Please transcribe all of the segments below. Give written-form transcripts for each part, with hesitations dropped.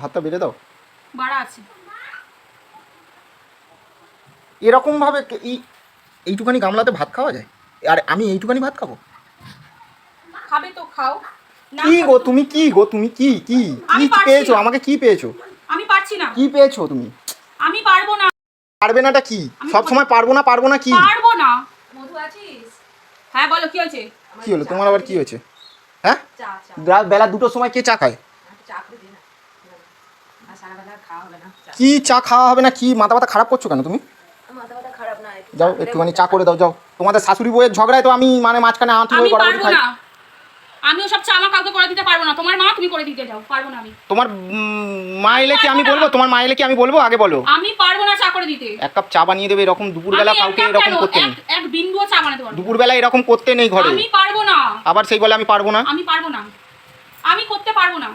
ভাতটা বেড়ে দাও। বাড়া আছে। এরকম ভাবে এইটুখানি গামলাতে ভাত খাওয়া যায়? আর আমি এইটুখানি ভাত খাবো? খাবে তো খাও। কি গো তুমি, কি গো তুমি, কি কি কি পেয়েছো আমাকে? কি পেয়েছো? আমি পারছি না। কি পেয়েছো তুমি? আমি পারবো না। পারবে নাটা কি? সব সময় পারবো না কি? পারবো না। মধু আছিস? হ্যাঁ বলো, কি হয়েছে? কি হলো তোমার আবার? কি হয়েছে? হ্যাঁ, বেলা 2টোর সময় কে চা খায়? কি চা খাওয়া হবে না? কি মাথা ব্যথা খারাপ করছো কেন তুমি? যাও একটুখানি চা করে দাও, যাও। তোমাদের শাশুড়ি বউয়ের ঝগড়ায় তো আমি মানে মাঝখানে আঁটি হয়ে গড়াগড়ি খাই। আমিও সব চা আমার কাউকে করে দিতে পারবো না। তোমার মা, তুমি করে দিতে যাও। পারবো না আমি। তোমার মা এলে কি আমি বলবো? তোমার মা এলে কি আমি বলবো? আগে বলো। আমি পারবো না চা করে দিতে। এক কাপ চা বানিয়ে দেবে, এরকম দুপুরবেলা কাউকে এরকম করতে নেই। এক বিন্দুও চা বানাতে পারবো না। দুপুরবেলা এরকম করতে নেই ঘরে। আমি পারবো না। আবার সেই বলে আমি পারবো না। আমি পারবো না। আমি করতে পারবো না।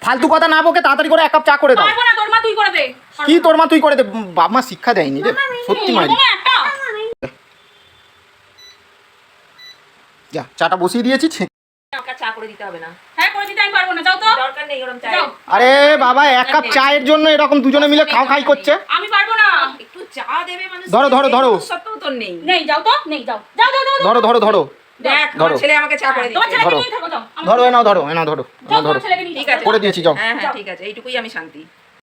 ফালতু কথা না বকে তাড়াতাড়ি করে এক কাপ চা করে দাও। পারবো না, তোর মা তুই করে দে। কি তোর মা তুই করে দে? বাপ মা শিক্ষা দেয়নি রে, সত্যি মারি। যা, চাটা বসিয়ে দিয়েছি। চা করে দিতে হবে না। হ্যাঁ করে দিতে আমি পারবো না, যাও তো। দরকার নেই ওরকম চা। আরে বাবা, এক কাপ চায়ের জন্য এরকম দুজনে মিলে খাই করছে। আমি পারবো না। একটু চা দেবে মানুষ। ধরো। সত্যও তো নেই। নেই, যাও তো। নেই, যাও। ধরো। দেখ, আমার ছেলে আমাকে চা করে তোমার দিচ্ছে। ছেলেকে নিয়ে থাকো, যাও। ধরো, এনাও ধরো। যাও, তোমার ছেলেকে নিয়ে ঠিক থাকো। আছে, করে দিয়েছি, যাও। হ্যাঁ ঠিক আছে, এইটুকুই আমি শান্তি।